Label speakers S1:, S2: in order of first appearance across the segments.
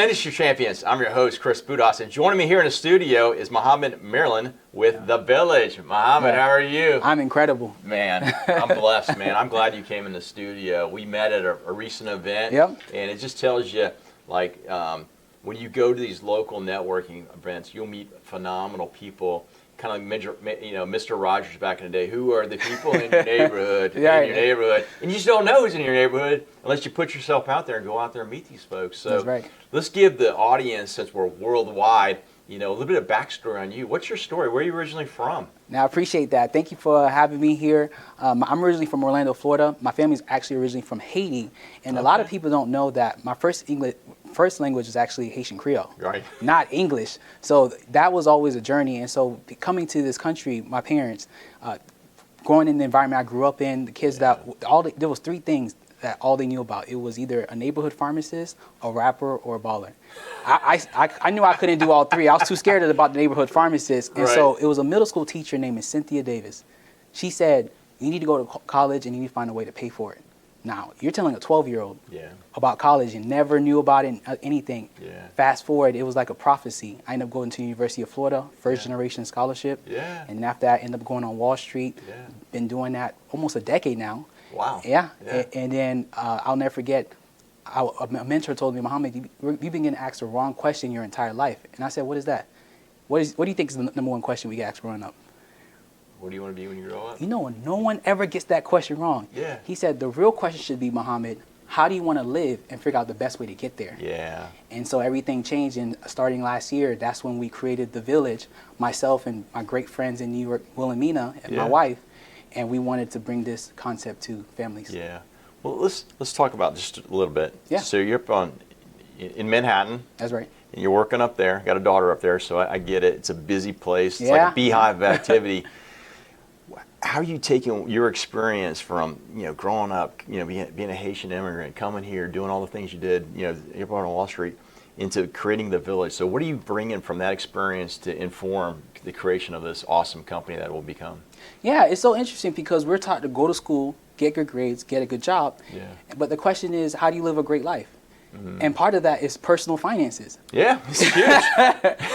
S1: Industry Champions. I'm your host, Chris Budihas, and joining me here in the studio is Mohamad Merilan with The Village. Mohamad, how are you?
S2: I'm incredible.
S1: Man, I'm blessed, man. I'm glad you came in the studio. We met at a recent event, and it just tells you, like, when you go to these local networking events, you'll meet phenomenal people. Kind of like Mr. Rogers back in the day. Who are the people in your neighborhood? And you just don't know who's in your neighborhood unless you put yourself out there and go out there and meet these folks. So
S2: that's right.
S1: Let's give the audience, since we're worldwide, a little bit of backstory on you. What's your story? Where are you originally from?
S2: Now, I appreciate that. Thank you for having me here. I'm originally from Orlando, Florida. My family's actually originally from Haiti, and a lot of people don't know that my first language is actually Haitian Creole, not English. So that was always a journey. And so coming to this country, my parents, growing in the environment I grew up in, the kids there was three things that all they knew about. It was either a neighborhood pharmacist, a rapper, or a baller. I knew I couldn't do all three. I was too scared about the neighborhood pharmacist. And so it was a middle school teacher named Cynthia Davis. She said, you need to go to college and you need to find a way to pay for it. Now, you're telling a 12-year-old about college and never knew about anything. Fast forward, it was like a prophecy. I ended up going to the University of Florida, first generation scholarship. And after that, I ended up going on Wall Street. Been doing that almost a decade now.
S1: Wow.
S2: And then I'll never forget, a mentor told me, Mohamad, you've been getting asked the wrong question your entire life. And I said, what is that? What do you think is the number one question we get asked growing up?
S1: What do you want to be when you grow up?
S2: No one ever gets that question wrong. He said, the real question should be, Mohamad, how do you want to live and figure out the best way to get there? And so everything changed, and starting last year, that's when we created The Village, myself and my great friends in New York, Will and Mina, and my wife, and we wanted to bring this concept to families.
S1: Well, let's talk about just a little bit. So you're up in Manhattan.
S2: That's right.
S1: And you're working up there. Got a daughter up there, so I get it. It's a busy place. It's like a beehive of activity. How are you taking your experience from growing up, being a Haitian immigrant, coming here, doing all the things you did, you're on Wall Street, into creating The Village? So what are you bringing from that experience to inform the creation of this awesome company that will become?
S2: Yeah, it's so interesting because we're taught to go to school, get good grades, get a good job. But the question is, how do you live a great life? And part of that is personal finances.
S1: It's huge.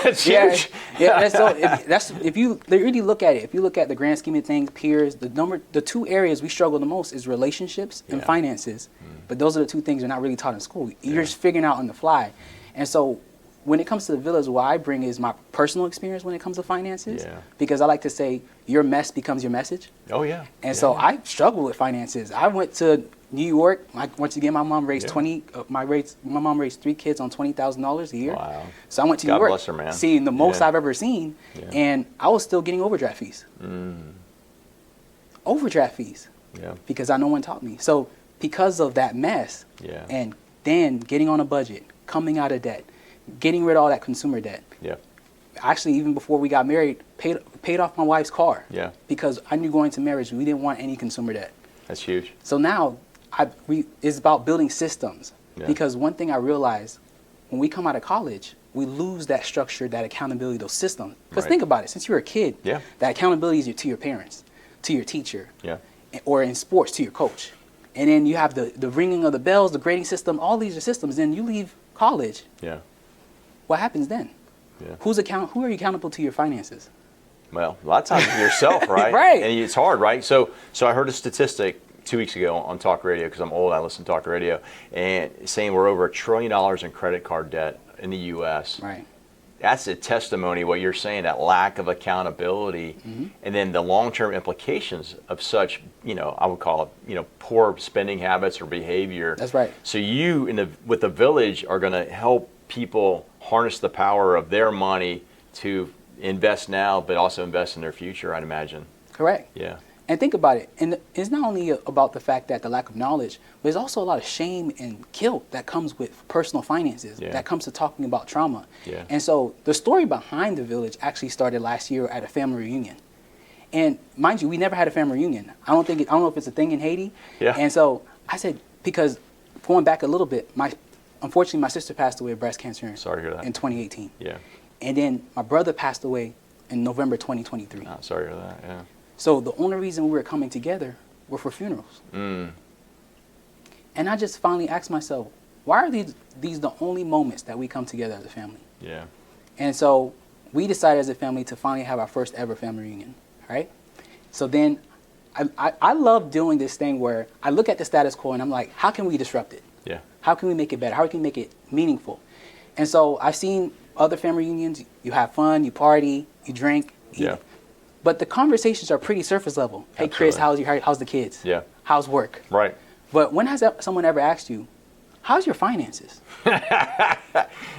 S1: It's huge.
S2: If you really look at it, if you look at the grand scheme of things, peers, the two areas we struggle the most is relationships and finances. But those are the two things you're not really taught in school. You're just figuring out on the fly. And so when it comes to The Village, what I bring is my personal experience when it comes to finances. Because I like to say, your mess becomes your message. And so I struggle with finances. I went to New York. Once again, my mom raised my mom raised 3 kids on $20,000 a year.
S1: Wow.
S2: So I went to New York, seeing the most I've ever seen, and I was still getting overdraft fees. Overdraft fees. Because no one taught me. So because of that mess, and then getting on a budget, coming out of debt, getting rid of all that consumer debt. Actually, even before we got married, paid off my wife's car. Because I knew going to marriage, we didn't want any consumer debt.
S1: That's huge.
S2: So now, it's about building systems. Because one thing I realized, when we come out of college, we lose that structure, that accountability, those systems. Because think about it, since you were a kid, that accountability is to your parents, to your teacher, or in sports, to your coach. And then you have the ringing of the bells, the grading system, all these are systems. Then you leave college. What happens then? Who are you accountable to your finances?
S1: Well, a lot of times yourself, right? And it's hard, right? So I heard a statistic 2 weeks ago on talk radio, because I'm old, I listen to talk radio, and saying we're over $1 trillion in credit card debt in the U.S. That's a testimony, what you're saying, that lack of accountability, and then the long-term implications of such, I would call it, poor spending habits or behavior.
S2: That's right.
S1: So you, with The Village, are going to help people harness the power of their money to invest now, but also invest in their future, I'd imagine.
S2: Correct. And think about it. And it's not only about the fact that the lack of knowledge, but there's also a lot of shame and guilt that comes with personal finances, that comes to talking about trauma. And so the story behind The Village actually started last year at a family reunion. And mind you, we never had a family reunion. I don't know if it's a thing in Haiti. And so I said, because going back a little bit, unfortunately my sister passed away of breast cancer.
S1: Sorry to hear that.
S2: In 2018. And then my brother passed away in November 2023.
S1: Oh, sorry to hear that.
S2: So the only reason we were coming together were for funerals. And I just finally asked myself, why are these the only moments that we come together as a family?
S1: Yeah.
S2: And so we decided as a family to finally have our first ever family reunion, right? So then I love doing this thing where I look at the status quo and I'm like, how can we disrupt it?
S1: Yeah.
S2: How can we make it better? How can we make it meaningful? And so I've seen other family reunions. You have fun, you party, you drink, eat.
S1: Yeah.
S2: But the conversations are pretty surface level. Hey, Chris, how's the kids?
S1: Yeah.
S2: How's work?
S1: Right.
S2: But when has someone ever asked you, how's your finances?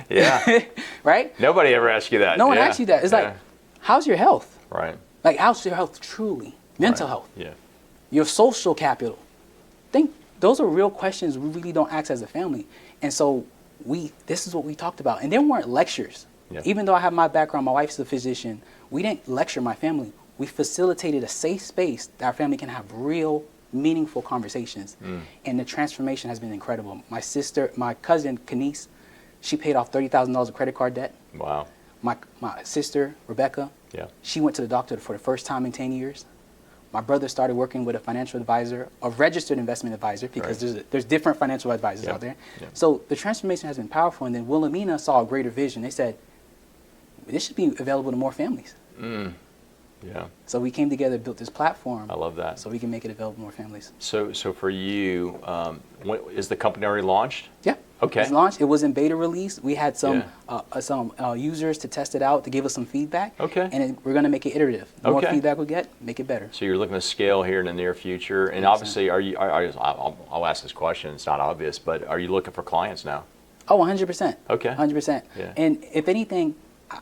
S1: Yeah.
S2: Right?
S1: Nobody ever asks you that.
S2: No one asks you that. It's like, how's your health?
S1: Right.
S2: Like, how's your health truly? Mental health.
S1: Yeah.
S2: Your social capital. Those are real questions we really don't ask as a family. And so this is what we talked about. And there weren't lectures.
S1: Yeah.
S2: Even though I have my background, my wife's a physician, we didn't lecture my family. We facilitated a safe space that our family can have real, meaningful conversations. And the transformation has been incredible. My cousin, Kenise, she paid off $30,000 of credit card debt.
S1: Wow.
S2: My sister, Rebecca, she went to the doctor for the first time in 10 years. My brother started working with a financial advisor, a registered investment advisor, because there's different financial advisors out there. Yeah. So the transformation has been powerful. And then Wilhelmina saw a greater vision. They said, this should be available to more families.
S1: Yeah.
S2: So we came together, built this platform.
S1: I love that.
S2: So we can make it available to more families.
S1: So for you, is the company already launched?
S2: Yeah.
S1: Okay.
S2: It's launched. It was in beta release. We had some users to test it out, to give us some feedback.
S1: Okay.
S2: And we're going to make it iterative. The more feedback we get, make it better.
S1: So you're looking to scale here in the near future. And
S2: 100%.
S1: obviously, I'll ask this question. It's not obvious, but are you looking for clients now?
S2: Oh, 100%.
S1: Okay.
S2: 100%.
S1: Yeah.
S2: And if anything,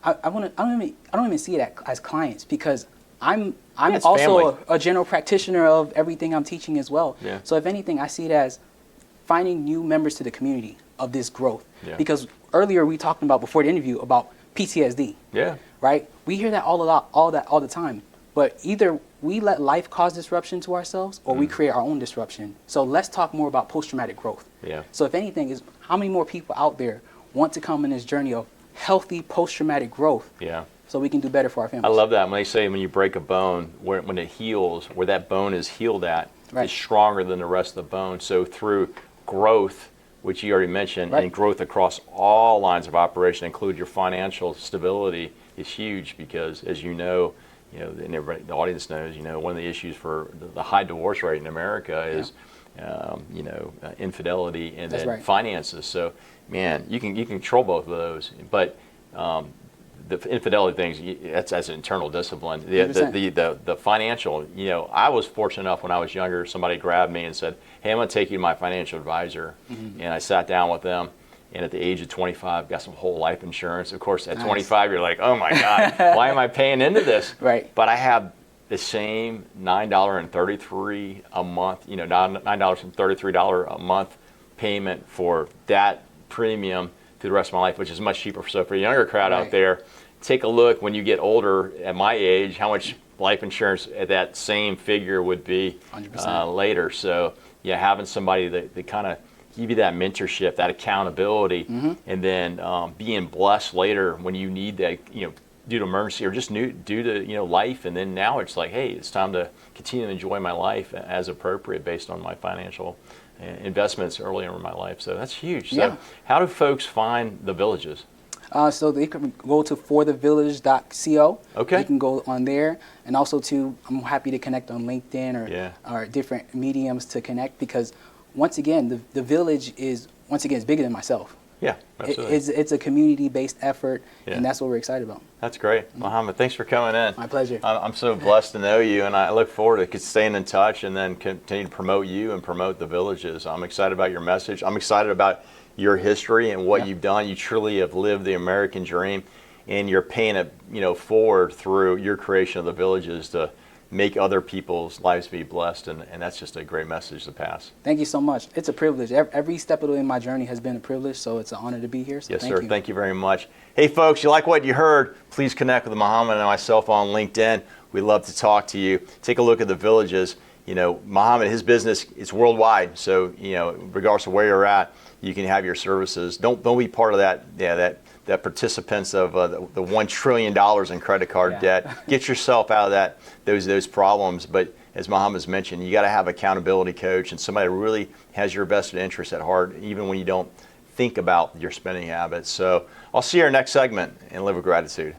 S2: I don't even see it as clients, because I'm also a general practitioner of everything I'm teaching as well.
S1: Yeah.
S2: So if anything, I see it as finding new members to the community of this growth.
S1: Yeah.
S2: Because earlier we talked about, before the interview, about PTSD.
S1: Yeah.
S2: Right? We hear that all the time. But either we let life cause disruption to ourselves, or we create our own disruption. So let's talk more about post-traumatic growth.
S1: Yeah.
S2: So if anything, is how many more people out there want to come in this journey of healthy post-traumatic growth?
S1: Yeah.
S2: So we can do better for our families.
S1: I love that. When they say when you break a bone, when it heals, where that bone is healed at,
S2: Right.
S1: is stronger than the rest of the bone. So through growth, which you already mentioned,
S2: Right.
S1: and growth across all lines of operation, include your financial stability, is huge, because as you know, and everybody, the audience knows, one of the issues for the high divorce rate in America is, infidelity and
S2: That's
S1: then
S2: right.
S1: finances. So, man, you can control both of those, but the infidelity things, that's an internal discipline. The financial, I was fortunate enough when I was younger, somebody grabbed me and said, hey, I'm going to take you to my financial advisor. And I sat down with them, and at the age of 25, got some whole life insurance. Of course, at 25, you're like, oh my God, why am I paying into this?
S2: Right.
S1: But I have the same $9.33 a month, $9.33 a month payment for that premium through the rest of my life, which is much cheaper. So for a younger crowd out there, take a look when you get older, at my age, how much life insurance at that same figure would be later. So having somebody that kind of give you that mentorship, that accountability, and then being blessed later when you need that, due to emergency or just due to life, and then now it's like, hey, it's time to continue to enjoy my life as appropriate based on my financial investments earlier in my life. So that's huge. So how do folks find the Villages?
S2: So they can go to forthevillage.co.
S1: Okay.
S2: You can go on there, and also I'm happy to connect on LinkedIn or different mediums to connect, because once again, the Village is bigger than myself.
S1: Yeah, absolutely.
S2: It's a community-based effort, and that's what we're excited about.
S1: That's great. Mohamad, thanks for coming in.
S2: My pleasure.
S1: I'm so blessed to know you, and I look forward to staying in touch and then continue to promote you and promote the Villages. I'm excited about your message. I'm excited about your history and what you've done. You truly have lived the American dream, and you're paying it forward through your creation of the Villages to make other people's lives be blessed, and that's just a great message to pass.
S2: Thank you so much. It's a privilege. Every step of the way in my journey has been a privilege, so it's an honor to be here. So
S1: yes, sir. Thank you very much. Hey, folks, you like what you heard? Please connect with Mohamad and myself on LinkedIn. We'd love to talk to you. Take a look at the Villages. Mohamad, his business, it's worldwide, so regardless of where you're at, you can have your services. Don't be part of that participants of the $1 trillion in credit card debt. Get yourself out of those problems. But as Mohamad's mentioned, you got to have an accountability coach and somebody who really has your vested interest at heart, even when you don't think about your spending habits. So I'll see you in our next segment and live with gratitude.